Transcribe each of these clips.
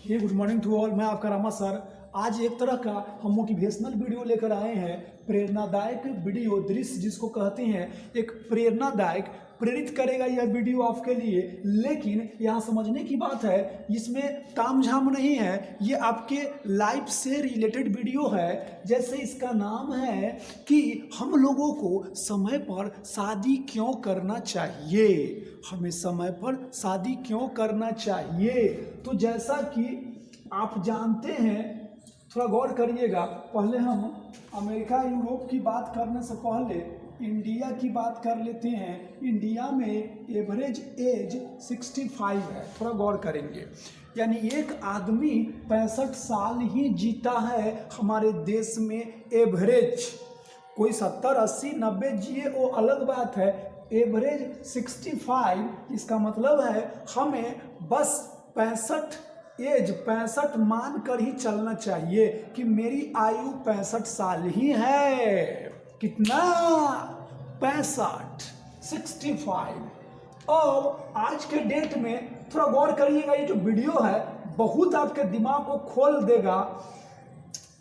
ये good morning to all. मैं आपका रामा सर। आज एक तरह का हम मोटिवेशनल वीडियो लेकर आए हैं, प्रेरणादायक वीडियो दृश्य जिसको कहते हैं। एक प्रेरणादायक प्रेरित करेगा यह वीडियो आपके लिए, लेकिन यहाँ समझने की बात है, इसमें तामझाम नहीं है, ये आपके लाइफ से रिलेटेड वीडियो है। जैसे इसका नाम है कि हम लोगों को समय पर शादी क्यों करना चाहिए, हमें समय पर शादी क्यों करना चाहिए। तो जैसा कि आप जानते हैं, थोड़ा गौर करिएगा। पहले हम अमेरिका यूरोप की बात करने से पहले इंडिया की बात कर लेते हैं। इंडिया में एवरेज एज 65 है। थोड़ा गौर करेंगे, यानी एक आदमी 65 साल ही जीता है हमारे देश में एवरेज। कोई 70, 80, 90 जिए वो अलग बात है, एवरेज 65। इसका मतलब है हमें बस 65 मान कर ही चलना चाहिए कि मेरी आयु 65 साल ही है। कितना? 65। और आज के डेट में थोड़ा गौर करिएगा, ये जो वीडियो है बहुत आपके दिमाग को खोल देगा।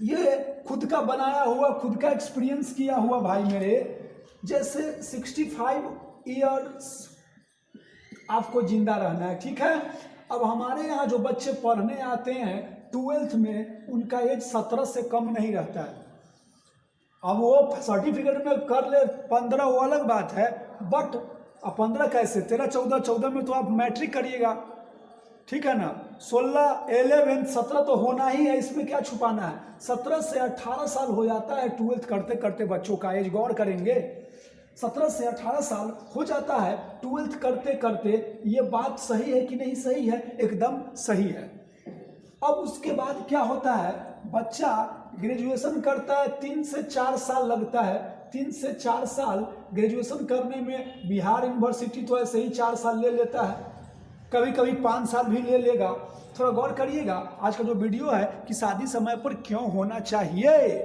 ये खुद का बनाया हुआ, खुद का एक्सपीरियंस किया हुआ भाई मेरे। जैसे 65 ईयर्स आपको जिंदा रहना है, ठीक है। अब हमारे यहाँ जो बच्चे पढ़ने आते हैं 12th में, उनका एज 17 से कम नहीं रहता है। अब वो सर्टिफिकेट में कर ले 15, वो अलग बात है, बट 15 कैसे, 13, 14 में तो आप मैट्रिक करिएगा, ठीक है ना। 16, 11, 17 तो होना ही है, इसमें क्या छुपाना है। 17 से 18 साल हो जाता है 12th करते करते बच्चों का एज। गौर करेंगे, 17 से 18 साल हो जाता है 12th करते करते। ये बात सही है कि नहीं सही है? एकदम सही है। अब उसके बाद क्या होता है, बच्चा ग्रेजुएशन करता है, 3 से 4 साल लगता है। 3 से 4 साल ग्रेजुएशन करने में बिहार यूनिवर्सिटी तो ऐसे ही 4 साल ले लेता है, कभी कभी 5 साल भी ले लेगा। थोड़ा गौर करिएगा। आज का जो वीडियो है कि शादी समय पर क्यों होना चाहिए,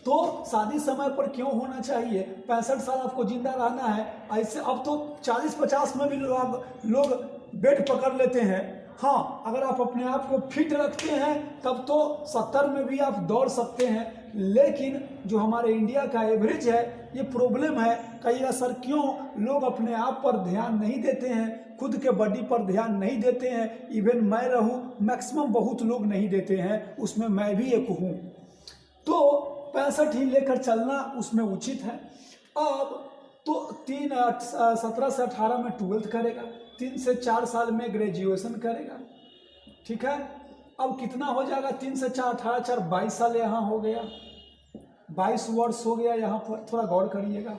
तो शादी समय पर क्यों होना चाहिए। 65 साल आपको जिंदा रहना है। ऐसे अब तो 40-50 में भी लोग बेड पकड़ लेते हैं। हाँ, अगर आप अपने आप को फिट रखते हैं तब तो 70 में भी आप दौड़ सकते हैं। लेकिन जो हमारे इंडिया का एवरेज है, ये प्रॉब्लम है। कहिएगा सर क्यों लोग अपने आप पर ध्यान नहीं देते हैं, खुद के बॉडी पर ध्यान नहीं देते हैं। इवन मैं रहूं, मैक्सिमम बहुत लोग नहीं देते हैं, उसमें मैं भी एक हूं। तो 65 ही लेकर चलना उसमें उचित है। अब तो 17 से 18 में 12th करेगा, 3 से 4 साल में ग्रेजुएशन करेगा, ठीक है। अब कितना हो जाएगा, 3 से 4, 18, 4, 22 साल यहाँ हो गया, 22 वर्ष हो गया यहाँ पर। थोड़ा गौर करिएगा।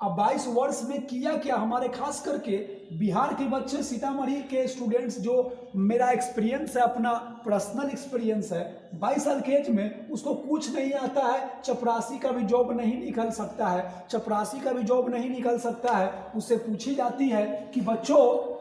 अब 22 वर्ष में किया क्या हमारे, खास करके बिहार के बच्चे, सीतामढ़ी के स्टूडेंट्स, जो मेरा एक्सपीरियंस है, अपना पर्सनल एक्सपीरियंस है, 22 साल के एज में उसको कुछ नहीं आता है। चपरासी का भी जॉब नहीं निकल सकता है, चपरासी का भी जॉब नहीं निकल सकता है। उससे पूछी जाती है कि बच्चों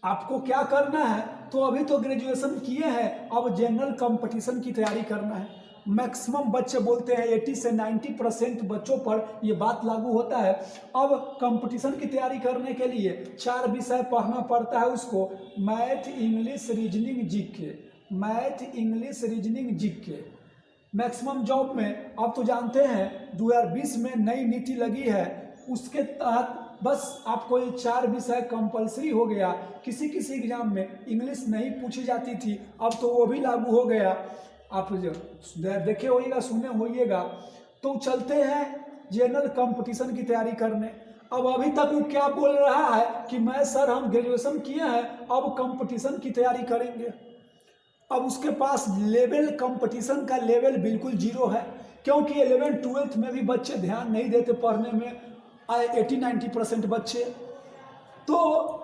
आपको क्या करना है, तो अभी तो ग्रेजुएशन किए हैं, अब जनरल कंपटीशन की तैयारी करना है। मैक्सिमम बच्चे बोलते हैं 80 से 90% बच्चों पर यह बात लागू होता है। अब कंपटीशन की तैयारी करने के लिए 4 विषय पढ़ना पड़ता है उसको, math, English, reasoning, GK. Math, English, reasoning, GK. Maximum job में आप तो जानते हैं 2020 में नई नीति लगी है, उसके तहत बस आपको ये 4 विषय कंपलसरी हो गया। किसी किसी एग्जाम में इंग्लिश नहीं पूछी जाती थी, अब तो वो भी लागू हो गया। आप देखे होइएगा, सुने होइएगा। तो चलते हैं जनरल कंपटीशन की तैयारी करने। अब अभी तक वो क्या बोल रहा है कि मैं सर हम ग्रेजुएशन किए हैं, अब कंपटीशन की तैयारी करेंगे। अब उसके पास लेवल, कंपटीशन का लेवल बिल्कुल 0 है, क्योंकि 11, 12th में भी बच्चे ध्यान नहीं देते पढ़ने में, 80-90% बच्चे। तो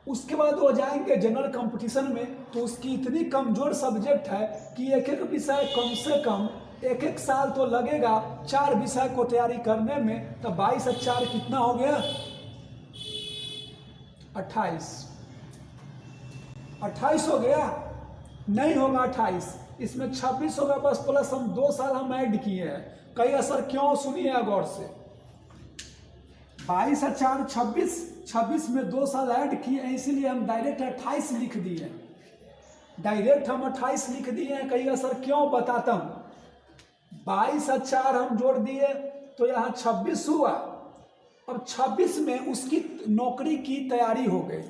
उसके बाद वो जाएंगे जनरल कंपटीशन में, तो उसकी इतनी कमजोर सब्जेक्ट है कि एक एक विषय कम से कम 1-1 साल तो लगेगा 4 विषय को तैयारी करने में। तो 22 और 4 कितना हो गया, 28 हो गया। नहीं होगा 28, इसमें 26 होगा बस, प्लस हम 2 साल हम ऐड किए हैं। कई असर क्यों, सुनिए गौर से। 22 और 4 26 में 2 साल ऐड किए हैं, इसीलिए हम डायरेक्ट 28 लिख दिए। डायरेक्ट हम 28 लिख दिए हैं। कहिएगा सर क्यों, बताता हूँ। 22 और 4 हम जोड़ दिए तो यहाँ 26 हुआ। अब 26 में उसकी नौकरी की तैयारी हो गई।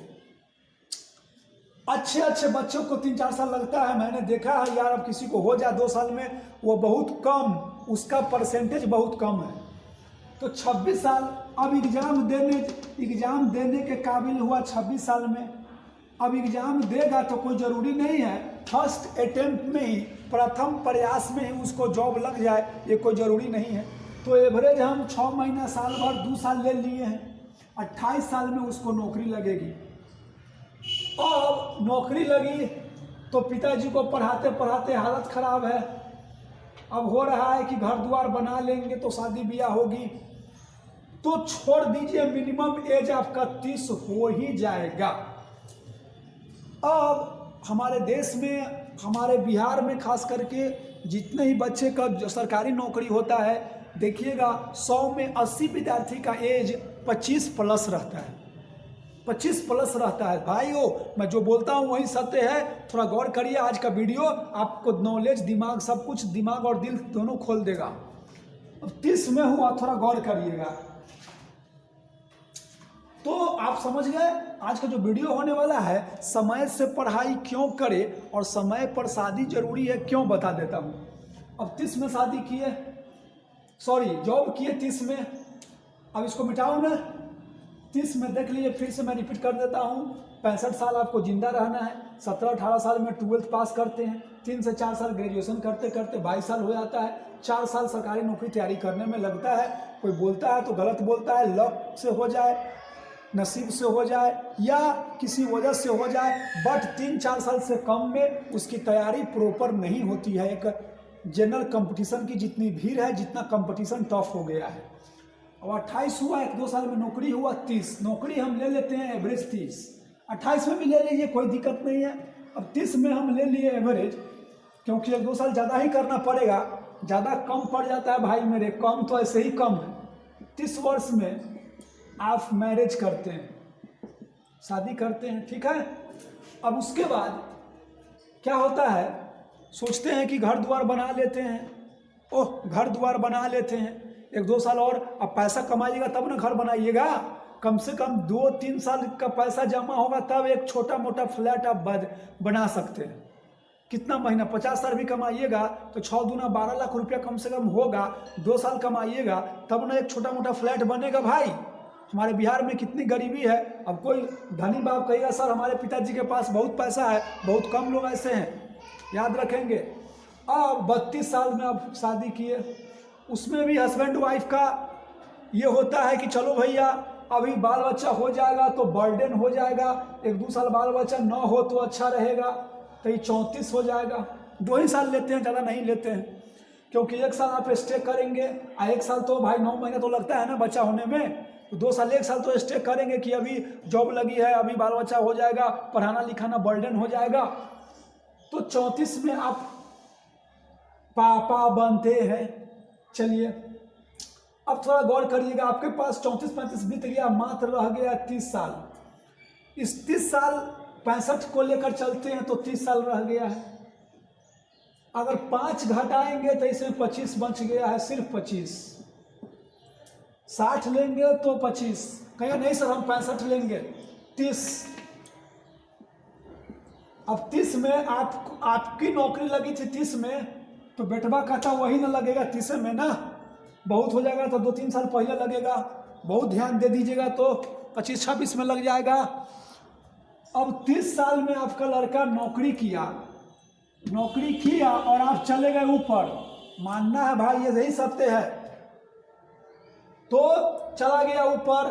अच्छे अच्छे बच्चों को 3-4 साल लगता है, मैंने देखा है यार। अब किसी को हो जाए 2 साल में, वो बहुत कम, उसका परसेंटेज बहुत कम है। तो 26 साल अब एग्जाम देने के काबिल हुआ 26 साल में। अब एग्जाम देगा तो कोई ज़रूरी नहीं है फर्स्ट अटेम्प्ट में ही, प्रथम प्रयास में ही उसको जॉब लग जाए, ये कोई ज़रूरी नहीं है। तो एवरेज हम 6 महीना, साल भर, 2 साल ले लिए हैं। 28 साल में उसको नौकरी लगेगी। अब नौकरी लगी तो पिताजी को पढ़ाते पढ़ाते हालत ख़राब है। अब हो रहा है कि घर द्वार बना लेंगे तो शादी ब्याह होगी, तो छोड़ दीजिए, मिनिमम एज आपका 30 हो ही जाएगा। अब हमारे देश में, हमारे बिहार में खास करके जितने ही बच्चे का जो सरकारी नौकरी होता है, देखिएगा 100 में 80 विद्यार्थी का एज 25 प्लस रहता है। 25 प्लस रहता है। भाइयों, मैं जो बोलता हूँ वही सत्य है, थोड़ा गौर करिए। आज का वीडियो आपको नॉलेज, दिमाग, सब कुछ, दिमाग और दिल दोनों खोल देगा। अब 30 में हुआ, थोड़ा गौर करिएगा। तो आप समझ गए आज का जो वीडियो होने वाला है, समय से पढ़ाई क्यों करें और समय पर शादी जरूरी है क्यों, बता देता हूँ। अब 30 में शादी किए, सॉरी जॉब किए 30 में, अब इसको मिटाओ ना। 30 में देख लीजिए, फिर से मैं रिपीट कर देता हूँ, 65 साल आपको जिंदा रहना है। 17-18 साल में 12th पास करते हैं, 3 से 4 साल ग्रेजुएशन करते करते 22 साल हो जाता है। 4 साल सरकारी नौकरी तैयारी करने में लगता है। कोई बोलता है तो गलत बोलता है, लक से हो जाए, नसीब से हो जाए, या किसी वजह से हो जाए, बट 3-4 साल से कम में उसकी तैयारी प्रॉपर नहीं होती है। एक जनरल कंपटीशन की जितनी भीड़ है, जितना कंपटीशन टफ हो गया है। अब 28 हुआ, 1-2 साल में नौकरी हुआ 30, नौकरी हम ले लेते हैं एवरेज 30। 28 में भी ले लीजिए, कोई दिक्कत नहीं है। अब 30 में हम ले लिए एवरेज, क्योंकि 1-2 साल ज़्यादा ही करना पड़ेगा, ज़्यादा कम पड़ जाता है भाई मेरे, कम तो ऐसे ही कम है। 30 वर्ष में आप मैरिज करते हैं, शादी करते हैं, ठीक है। अब उसके बाद क्या होता है, सोचते हैं कि घर द्वार बना लेते हैं। ओह, घर द्वार बना लेते हैं, 1-2 साल और अब पैसा कमाइएगा तब ना घर बनाइएगा। कम से कम 2-3 साल का पैसा जमा होगा तब एक छोटा मोटा फ्लैट आप बना सकते हैं। कितना महीना, 50 साल भी कमाइएगा तो 6 दूना 12 लाख रुपया कम से कम होगा। 2 साल कमाइएगा तब ना एक छोटा मोटा फ्लैट बनेगा। भाई हमारे बिहार में कितनी गरीबी है। अब कोई धनी बाप कहेगा सर हमारे पिताजी के पास बहुत पैसा है, बहुत कम लोग ऐसे हैं, याद रखेंगे। अब 32 साल में अब शादी किए, उसमें भी हस्बैंड वाइफ का ये होता है कि चलो भैया अभी बाल बच्चा हो जाएगा तो बर्डन हो जाएगा, 1-2 साल बाल बच्चा ना हो तो अच्छा रहेगा, कहीं 34 हो जाएगा। 2 ही साल लेते हैं, ज़्यादा नहीं लेते हैं, क्योंकि 1 साल आप स्टे करेंगे और 1 साल तो भाई 9 महीना तो लगता है ना बच्चा होने में। तो 2 साल 1 साल तो स्टे करेंगे कि अभी जॉब लगी है, अभी बाल बच्चा हो जाएगा, पढ़ाना लिखाना बर्डन हो जाएगा। तो 34 में आप पापा बनते हैं। चलिए अब थोड़ा गौर करिएगा, आपके पास 34-35 बीत गया, मात्र रह गया 30 साल। इस 30 साल 65 को लेकर चलते हैं तो 30 साल रह गया है। अगर 5 घटाएंगे तो इसमें 25 बच गया है, सिर्फ 25। 60 लेंगे तो 25, कहेंगे नहीं सर हम 65 लेंगे, 30। अब 30 में आपकी नौकरी लगी थी 30 में, तो बेटवा कहता वही ना लगेगा 30 में ना, बहुत हो जाएगा तो 2-3 साल पहले लगेगा, बहुत ध्यान दे दीजिएगा तो 25-26 में लग जाएगा। अब 30 साल में आपका लड़का नौकरी किया और आप चले गए ऊपर, मानना है भाई ये यही सत्य है। तो चला गया ऊपर,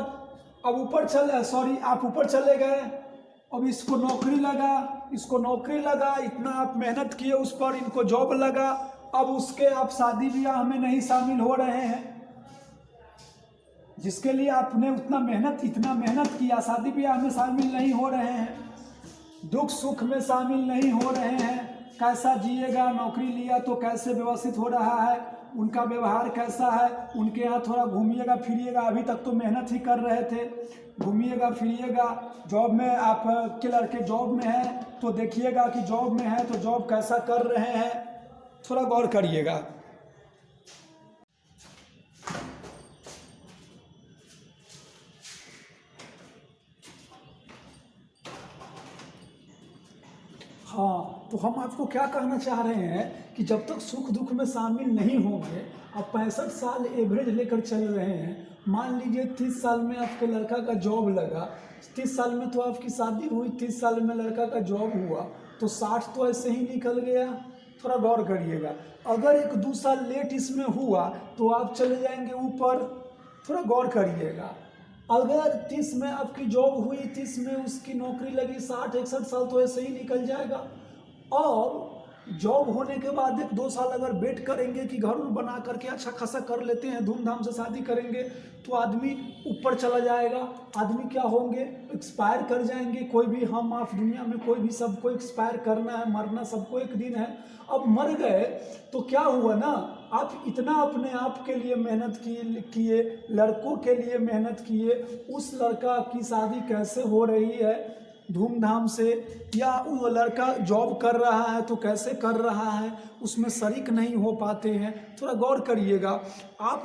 अब आप ऊपर चले गए, अब इसको नौकरी लगा, इतना आप मेहनत किए उस पर, इनको जॉब लगा, अब उसके आप शादी ब्याह में नहीं शामिल हो रहे हैं, जिसके लिए आपने इतना मेहनत किया, शादी ब्याह में शामिल नहीं हो रहे हैं, दुख सुख में शामिल नहीं हो रहे हैं। कैसा जिएगा, नौकरी लिया तो कैसे व्यवस्थित हो रहा है, उनका व्यवहार कैसा है, उनके यहाँ थोड़ा घूमिएगा फिरिएगा। अभी तक तो मेहनत ही कर रहे थे, घूमिएगा फिरिएगा। जॉब में आपके लड़के जॉब में हैं तो देखिएगा कि जॉब में है तो जॉब कैसा कर रहे हैं, थोड़ा गौर करिएगा। हाँ, तो हम आपको क्या कहना चाह रहे हैं कि जब तक सुख दुख में शामिल नहीं होंगे, आप 65 साल एवरेज लेकर चल रहे हैं। मान लीजिए 30 साल में आपके लड़का का जॉब लगा, 30 साल में तो आपकी शादी हुई, 30 साल में लड़का का जॉब हुआ, तो 60 तो ऐसे ही निकल गया। थोड़ा गौर करिएगा। अगर 1-2 साल लेट इसमें हुआ तो आप चले जाएंगे ऊपर, थोड़ा गौर करिएगा। अगर 30 में आपकी जॉब हुई, 30 में उसकी नौकरी लगी, 60-61 साल तो ऐसे ही निकल जाएगा। और जॉब होने के बाद 1-2 साल अगर वेट करेंगे कि घर बना करके अच्छा खासा कर लेते हैं, धूमधाम से शादी करेंगे, तो आदमी ऊपर चला जाएगा। आदमी क्या होंगे, एक्सपायर कर जाएंगे। कोई भी हम आप दुनिया में कोई भी, सबको एक्सपायर करना है, मरना सबको एक दिन है। अब मर गए तो क्या हुआ ना, आप इतना अपने आप के लिए मेहनत किए, लड़कों के लिए मेहनत किए, उस लड़का की शादी कैसे हो रही है धूमधाम से, या वो लड़का जॉब कर रहा है तो कैसे कर रहा है, उसमें शरीक नहीं हो पाते हैं। थोड़ा गौर करिएगा। आप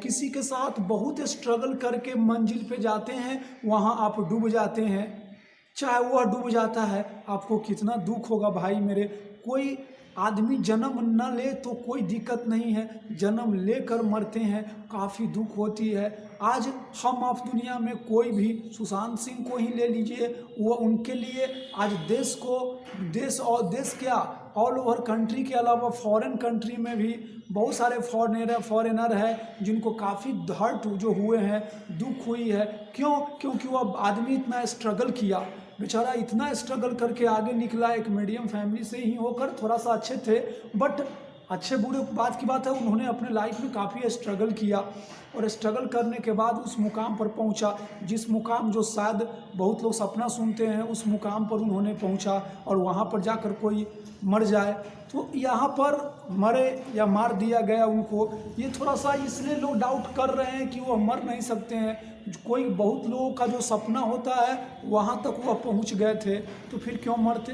किसी के साथ बहुत स्ट्रगल करके मंजिल पे जाते हैं, वहाँ आप डूब जाते हैं। चाहे वह डूब जाता है, आपको कितना दुख होगा भाई मेरे। कोई आदमी जन्म न ले तो कोई दिक्कत नहीं है, जन्म लेकर मरते हैं, काफ़ी दुख होती है। आज हम आप दुनिया में कोई भी, सुशांत सिंह को ही ले लीजिए, वो उनके लिए आज देश क्या ऑल ओवर कंट्री के अलावा फॉरेन कंट्री में भी बहुत सारे फॉरेनर हैं जिनको काफ़ी हर्ट जो हुए हैं, दुख हुई है। क्यों? क्योंकि वो आदमी इतना स्ट्रगल किया, बेचारा इतना स्ट्रगल करके आगे निकला। एक मीडियम फैमिली से ही होकर, थोड़ा सा अच्छे थे, बट अच्छे बुरे बात की बात है, उन्होंने अपने लाइफ में काफ़ी स्ट्रगल किया और स्ट्रगल करने के बाद उस मुकाम पर पहुंचा, जिस मुकाम जो शायद बहुत लोग सपना सुनते हैं, उस मुकाम पर उन्होंने पहुंचा। और वहां पर जाकर कोई मर जाए तो यहाँ पर मरे या मार दिया गया उनको, ये थोड़ा सा इसलिए लोग डाउट कर रहे हैं कि वो मर नहीं सकते हैं। कोई बहुत लोगों का जो सपना होता है वहाँ तक वह पहुँच गए थे, तो फिर क्यों मरते।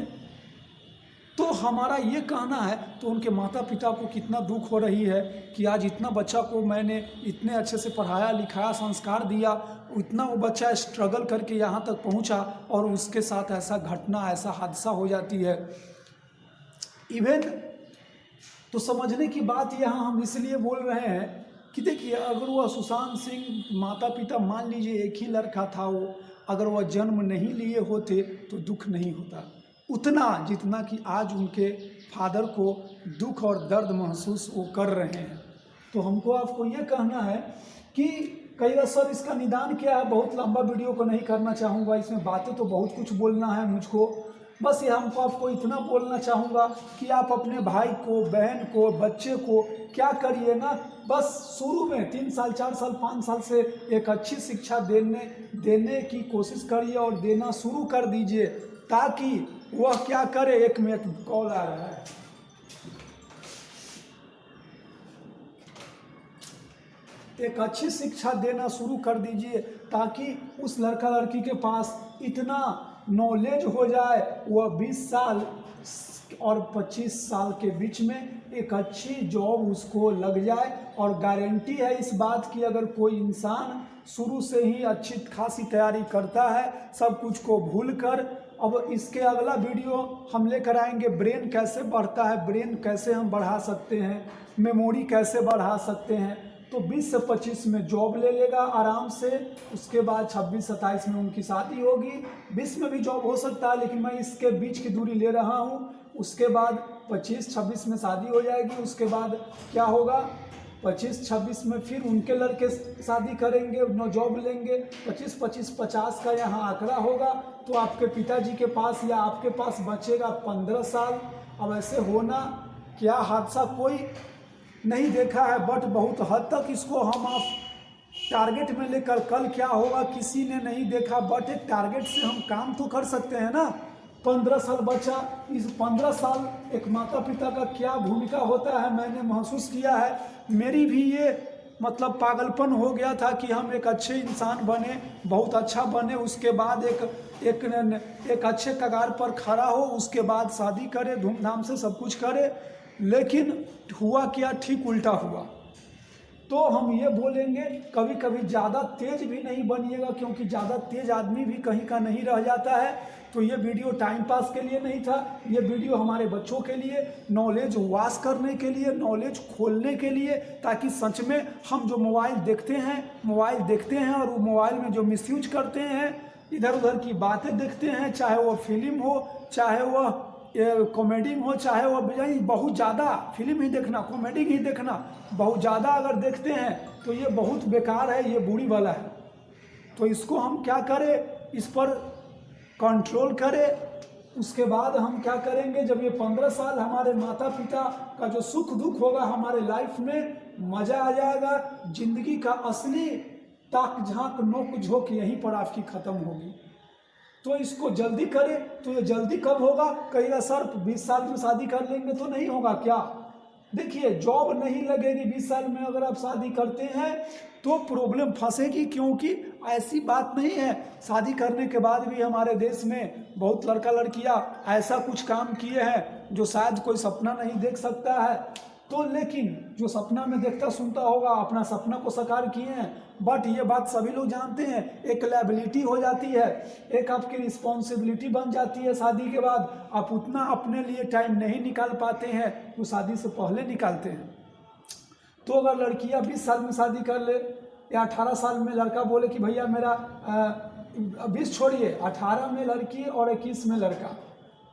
तो हमारा ये कहना है, तो उनके माता पिता को कितना दुख हो रही है कि आज इतना बच्चा को मैंने इतने अच्छे से पढ़ाया लिखाया, संस्कार दिया, इतना वो बच्चा स्ट्रगल करके यहाँ तक पहुँचा और उसके साथ ऐसा घटना, ऐसा हादसा हो जाती है। इवन तो समझने की बात यहाँ हम इसलिए बोल रहे हैं कि देखिए, अगर वह सुशांत सिंह माता पिता, मान लीजिए एक ही लड़का था वो, अगर वह जन्म नहीं लिए होते तो दुख नहीं होता उतना जितना कि आज उनके फादर को दुख और दर्द महसूस वो कर रहे हैं। तो हमको आपको ये कहना है कि कई बार सर इसका निदान क्या है, बहुत लंबा वीडियो को नहीं करना चाहूँगा, इसमें बातें तो बहुत कुछ बोलना है मुझको। बस ये हमको आपको इतना बोलना चाहूँगा कि आप अपने भाई को, बहन को, बच्चे को क्या करिए ना, बस शुरू में 3 साल 4 साल 5 साल से एक अच्छी शिक्षा देने की कोशिश करिए और देना शुरू कर दीजिए, ताकि वह क्या करे। एक मिनट कॉल आ रहा है। एक अच्छी शिक्षा देना शुरू कर दीजिए ताकि उस लड़का लड़की के पास इतना नॉलेज हो जाए, वह 20 साल और 25 साल के बीच में एक अच्छी जॉब उसको लग जाए। और गारंटी है इस बात की, अगर कोई इंसान शुरू से ही अच्छी खासी तैयारी करता है, सब कुछ को भूल कर। अब इसके अगला वीडियो हम लेकर आएंगे, ब्रेन कैसे बढ़ता है, ब्रेन कैसे हम बढ़ा सकते हैं, मेमोरी कैसे बढ़ा सकते हैं। तो 20 से 25 में जॉब ले लेगा आराम से, उसके बाद 26-27 में उनकी शादी होगी। 20 में भी जॉब हो सकता है, लेकिन मैं इसके बीच की दूरी ले रहा हूँ। उसके बाद 25-26 में शादी हो जाएगी। उसके बाद क्या होगा, 25-26 में फिर उनके लड़के शादी करेंगे, न जॉब लेंगे। 25-25-50 का यहाँ आंकड़ा होगा, तो आपके पिताजी के पास या आपके पास बचेगा 15 साल। अब ऐसे होना क्या हादसा कोई नहीं देखा है, बट बहुत हद तक इसको हम आप टारगेट में लेकर, कल क्या होगा किसी ने नहीं देखा, बट एक टारगेट से हम काम तो कर सकते हैं ना। 15 साल बच्चा, इस 15 साल एक माता पिता का क्या भूमिका होता है मैंने महसूस किया है। मेरी भी ये मतलब पागलपन हो गया था कि हम एक अच्छे इंसान बने, बहुत अच्छा बने, उसके बाद एक अच्छे कगार पर खड़ा हो, उसके बाद शादी करे, धूमधाम से सब कुछ करे। लेकिन हुआ क्या, ठीक उल्टा हुआ। तो हम ये बोलेंगे कभी कभी ज़्यादा तेज भी नहीं बनिएगा, क्योंकि ज़्यादा तेज आदमी भी कहीं का नहीं रह जाता है। तो ये वीडियो टाइम पास के लिए नहीं था, ये वीडियो हमारे बच्चों के लिए, नॉलेज वाश करने के लिए, नॉलेज खोलने के लिए, ताकि सच में हम जो मोबाइल देखते हैं और वो मोबाइल में जो मिसयूज करते हैं, इधर उधर की बातें देखते हैं, चाहे वो फिल्म हो, चाहे वह कॉमेडी हो, चाहे वो बहुत ज़्यादा फिल्म ही देखना, कॉमेडी ही देखना, बहुत ज़्यादा अगर देखते हैं तो ये बहुत बेकार है, ये बुरी वाला है। तो इसको हम क्या करें, इस पर कंट्रोल करें। उसके बाद हम क्या करेंगे, जब ये 15 साल हमारे माता पिता का जो सुख दुख होगा हमारे लाइफ में, मज़ा आ जाएगा। जिंदगी का असली ताक झांक नोक झोंक यहीं पर आपकी ख़त्म होगी। तो इसको जल्दी करें। तो ये जल्दी कब होगा, कहिएगा सर 20 साल में शादी कर लेंगे तो नहीं होगा क्या? देखिए, जॉब नहीं लगेगी 20 साल में अगर आप शादी करते हैं तो प्रॉब्लम फंसेगी, क्योंकि ऐसी बात नहीं है। शादी करने के बाद भी हमारे देश में बहुत लड़का लड़कियां ऐसा कुछ काम किए हैं जो शायद कोई सपना नहीं देख सकता है। तो लेकिन जो सपना में देखता सुनता होगा, अपना सपना को साकार किए हैं। बट ये बात सभी लोग जानते हैं, एक लायबिलिटी हो जाती है, एक आपकी रिस्पॉन्सिबिलिटी बन जाती है। शादी के बाद आप उतना अपने लिए टाइम नहीं निकाल पाते हैं तो शादी से पहले निकालते हैं। तो अगर लड़कियां 20 साल में शादी कर ले या 18 साल में लड़का बोले कि भैया मेरा 20 छोड़िए, 18 में लड़की और 21 में लड़का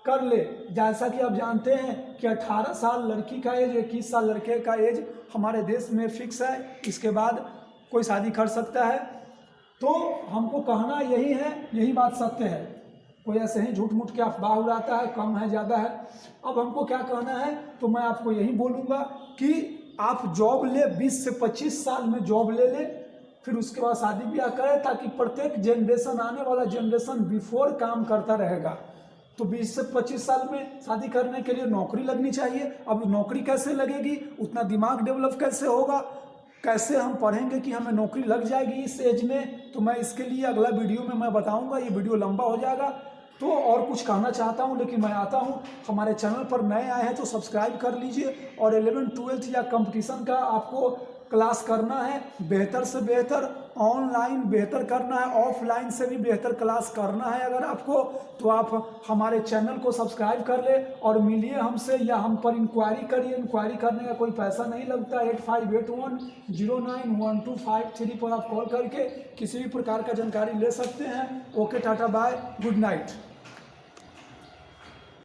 कर ले। जैसा कि आप जानते हैं कि 18 साल लड़की का एज, 21 साल लड़के का एज हमारे देश में फिक्स है, इसके बाद कोई शादी कर सकता है। तो हमको कहना यही है, यही बात सत्य है। कोई ऐसे ही झूठ मूठ के अफवाह उड़ाता है, कम है ज़्यादा है। अब हमको क्या कहना है, तो मैं आपको यही बोलूँगा कि आप जॉब ले, 20 से 25 साल में जॉब ले ले, फिर उसके बाद शादी ब्याह करें, ताकि प्रत्येक जनरेशन, आने वाला जनरेशन बिफोर काम करता रहेगा। तो 20 से 25 साल में शादी करने के लिए नौकरी लगनी चाहिए। अब नौकरी कैसे लगेगी, उतना दिमाग डेवलप कैसे होगा, कैसे हम पढ़ेंगे कि हमें नौकरी लग जाएगी इस एज में, तो मैं इसके लिए अगला वीडियो में मैं बताऊंगा। ये वीडियो लंबा हो जाएगा। तो और कुछ कहना चाहता हूं, लेकिन मैं आता हूं, हमारे चैनल पर नए आए हैं तो सब्सक्राइब कर लीजिए। और 11th 12th या कंपटीशन का आपको क्लास करना है, बेहतर से बेहतर, ऑनलाइन बेहतर करना है, ऑफलाइन से भी बेहतर क्लास करना है अगर आपको, तो आप हमारे चैनल को सब्सक्राइब कर ले और मिलिए हमसे, या हम पर इंक्वायरी करिए। इंक्वायरी करने का कोई पैसा नहीं लगता। 8581091253 पर आप कॉल करके किसी भी प्रकार का जानकारी ले सकते हैं। Okay, tata, bye, good night.